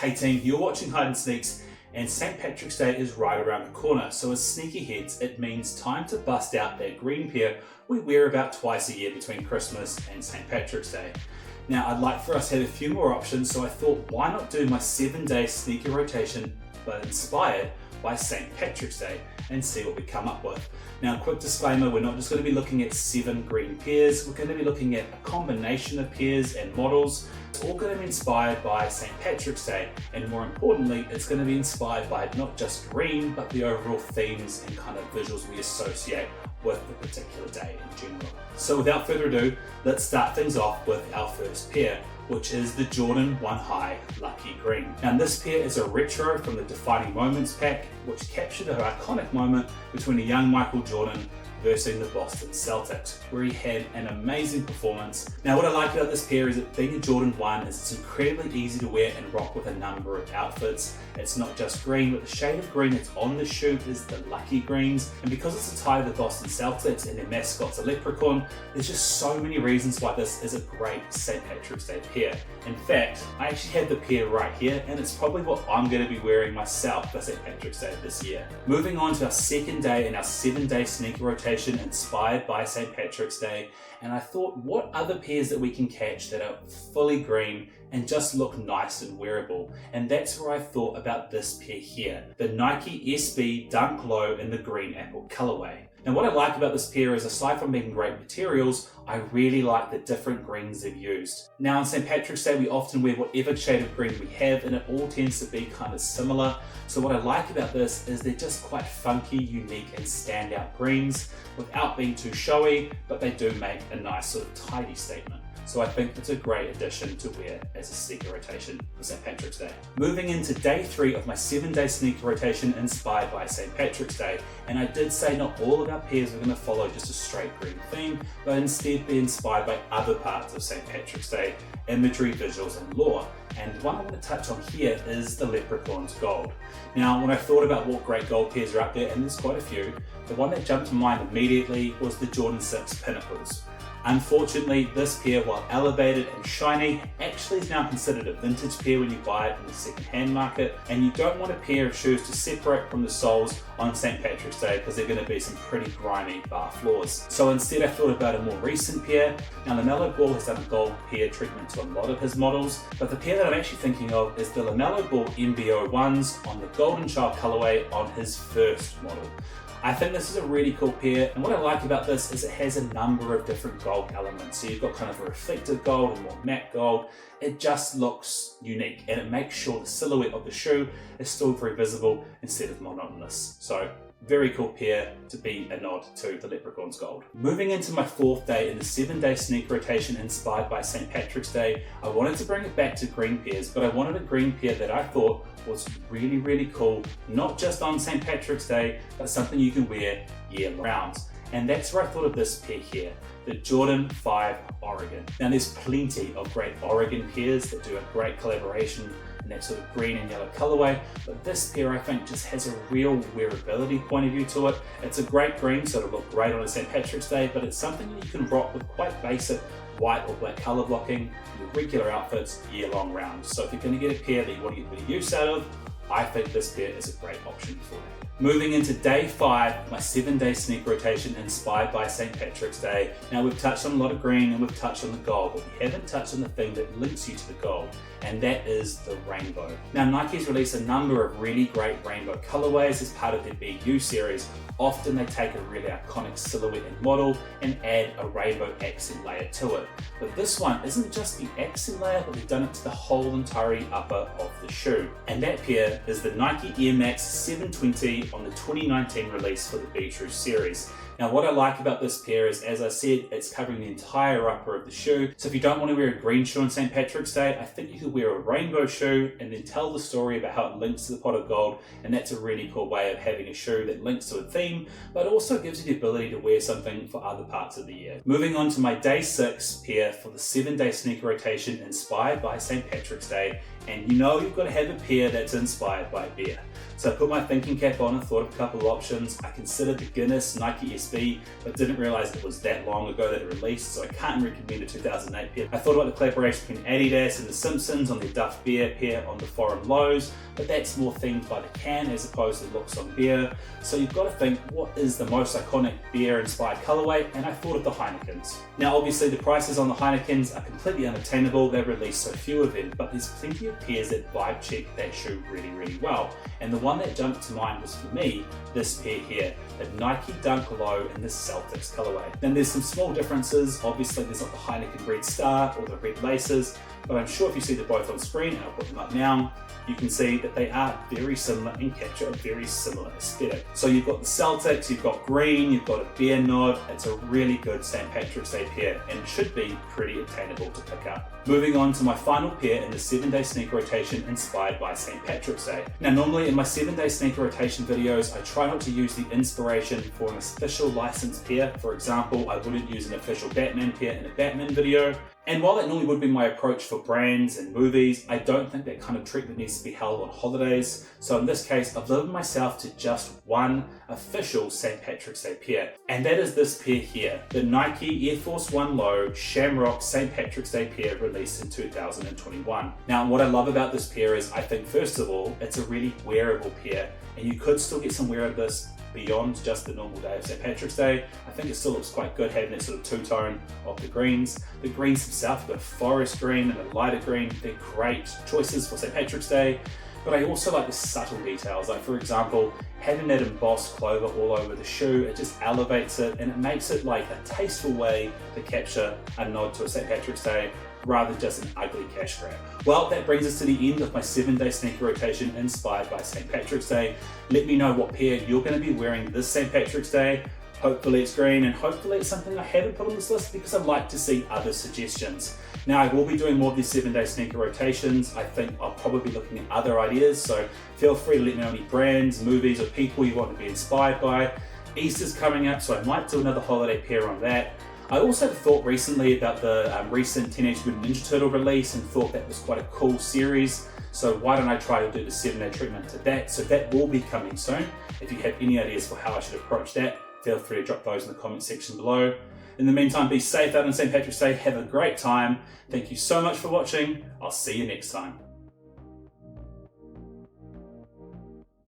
Hey team, you're watching Hide and Sneaks, and St. Patrick's Day is right around the corner, so as sneaky heads, it means time to bust out that green pair we wear about twice a year between Christmas and St. Patrick's Day. Now, I'd like for us to have a few more options, so I thought, why not do my 7-day sneaker rotation, but inspired by St. Patrick's Day, and see what we come up with. Now, quick disclaimer, we're not just going to be looking at 7 green pairs, we're going to be looking at a combination of pairs and models. It's all going to be inspired by St. Patrick's Day, and more importantly, it's going to be inspired by not just green, but the overall themes and kind of visuals we associate with the particular day in general. So without further ado, let's start things off with our first pair, which is the Jordan 1 High Lucky Green. Now this pair is a retro from the Defining Moments pack, which captured an iconic moment between a young Michael Jordan versus the Boston Celtics, where he had an amazing performance. Now what I like about this pair is that being a Jordan 1 is it's incredibly easy to wear and rock with a number of outfits. It's not just green, but the shade of green that's on the shoe is the Lucky Greens. And because it's a tie to the Boston Celtics and their mascot's a Leprechaun, there's just so many reasons why this is a great St. Patrick's Day pair. In fact, I actually have the pair right here, and it's probably what I'm going to be wearing myself for St. Patrick's Day this year. Moving on to our second day in our 7-day sneaker rotation inspired by St. Patrick's Day, and I thought, what other pairs that we can catch that are fully green and just look nice and wearable? And that's where I thought about this pair here, the Nike SB Dunk Low in the green apple colorway. And what I like about this pair is, aside from being great materials, I really like the different greens they've used. Now on St. Patrick's Day, we often wear whatever shade of green we have, and it all tends to be kind of similar. So what I like about this is they're just quite funky, unique, and standout greens without being too showy, but they do make a nice sort of tidy statement. So I think it's a great addition to wear as a sneaker rotation for St. Patrick's Day. Moving into day 3 of my 7-day sneaker rotation inspired by St. Patrick's Day. And I did say not all of our pairs are going to follow just a straight green theme, but instead be inspired by other parts of St. Patrick's Day, imagery, visuals, and lore. And the one I want to touch on here is the Leprechaun's gold. Now, when I thought about what great gold pairs are out there, and there's quite a few, the one that jumped to mind immediately was the Jordan 6 Pinnacles. Unfortunately, this pair, while elevated and shiny, actually is now considered a vintage pair when you buy it in the second-hand market, and you don't want a pair of shoes to separate from the soles on St. Patrick's Day because they're going to be some pretty grimy bar floors. So instead I thought about a more recent pair. Now LaMelo Ball has done a gold pair treatment to a lot of his models, but the pair that I'm actually thinking of is the LaMelo Ball MBO1s on the Golden Child colorway on his first model. I think this is a really cool pair, and what I like about this is it has a number of different gold elements. So you've got kind of a reflective gold and more matte gold. It just looks unique, and it makes sure the silhouette of the shoe is still very visible instead of monotonous. So very cool pair to be a nod to the Leprechaun's gold. Moving into my 4th day in the 7-day sneaker rotation inspired by St. Patrick's Day, I wanted to bring it back to green pairs, but I wanted a green pair that I thought was really, really cool, not just on St. Patrick's Day, but something you can wear year round. And that's where I thought of this pair here, the Jordan 5 Oregon. Now there's plenty of great Oregon pairs that do a great collaboration in that sort of green and yellow colorway, but this pair I think just has a real wearability point of view to it. It's a great green, so it'll look great on a St. Patrick's Day, but it's something that you can rock with quite basic white or black color blocking, your regular outfits year long round. So if you're going to get a pair that you want to get a bit of use out of, I think this pair is a great option for that. Moving into day 5, my 7-day sneaker rotation inspired by St. Patrick's Day. Now we've touched on a lot of green and we've touched on the gold, but we haven't touched on the thing that links you to the gold, and that is the rainbow. Now Nike's released a number of really great rainbow colorways as part of their BU series. Often they take a really iconic silhouette and model and add a rainbow accent layer to it. But this one isn't just the accent layer, but they've done it to the whole entire upper of the shoe. And that pair is the Nike Air Max 720 on the 2019 release for the Be True series. Now what I like about this pair is, as I said, it's covering the entire upper of the shoe. So if you don't want to wear a green shoe on St. Patrick's Day, I think you could wear a rainbow shoe and then tell the story about how it links to the pot of gold. And that's a really cool way of having a shoe that links to a theme, but also gives you the ability to wear something for other parts of the year. Moving on to my day 6 pair for the 7-day sneaker rotation inspired by St. Patrick's Day. And you know you've got to have a pair that's inspired by beer. So I put my thinking cap on and thought of a couple of options. I considered the Guinness Nike SB, but didn't realize it was that long ago that it released, so I can't recommend the 2008 pair. I thought about the collaboration between Adidas and the Simpsons on their Duff Beer pair on the foreign lows, but that's more themed by the can as opposed to looks on beer. So you've got to think, what is the most iconic beer inspired colorway? And I thought of the Heinekens. Now obviously the prices on the Heinekens are completely unattainable, they've released so few of them, but there's plenty of pairs that vibe check that shoe really, really well. And the one that jumped to mind was, for me, this pair here, the Nike Dunk Low in the Celtics colorway. Then there's some small differences. Obviously there's not the Heineken red star or the red laces, but I'm sure if you see them both on screen, and I'll put them up now, you can see that they are very similar and capture a very similar aesthetic. So you've got the Celtics, you've got green, you've got a beer nod. It's a really good St. Patrick's Day pair and should be pretty attainable to pick up. Moving on to my final pair in the 7-day sneaker rotation inspired by St. Patrick's Day. Now normally in my 7-day sneaker rotation videos, I try not to use the inspiration for an official licensed pair. For example, I wouldn't use an official Batman pair in a Batman video. And while that normally would be my approach for brands and movies, I don't think that kind of treatment needs to be held on holidays. So in this case, I've limited myself to just one official St. Patrick's Day pair. And that is this pair here, the Nike Air Force 1 Low Shamrock St. Patrick's Day pair released in 2021. Now, what I love about this pair is, I think first of all, it's a really wearable pair, and you could still get some wear out of this beyond just the normal day of St. Patrick's Day. I think it still looks quite good having that sort of two-tone of the greens. The greens themselves, the forest green and the lighter green, they're great choices for St. Patrick's Day. But I also like the subtle details, like for example, having that embossed clover all over the shoe, it just elevates it and it makes it like a tasteful way to capture a nod to a St. Patrick's Day rather than just an ugly cash grab. Well, that brings us to the end of my 7-day sneaker rotation inspired by St. Patrick's Day. Let me know what pair you're going to be wearing this St. Patrick's Day. Hopefully it's green, and hopefully it's something I haven't put on this list because I'd like to see other suggestions. Now, I will be doing more of these 7-day sneaker rotations. I think I'll probably be looking at other ideas, so feel free to let me know any brands, movies, or people you want to be inspired by. Easter's coming up, so I might do another holiday pair on that. I also had a thought recently about the recent Teenage Mutant Ninja Turtle release and thought that was quite a cool series. So why don't I try to do the 7-day treatment to that? So that will be coming soon. If you have any ideas for how I should approach that, feel free to drop those in the comment section below. In the meantime, be safe out on St. Patrick's Day. Have a great time. Thank you so much for watching. I'll see you next time.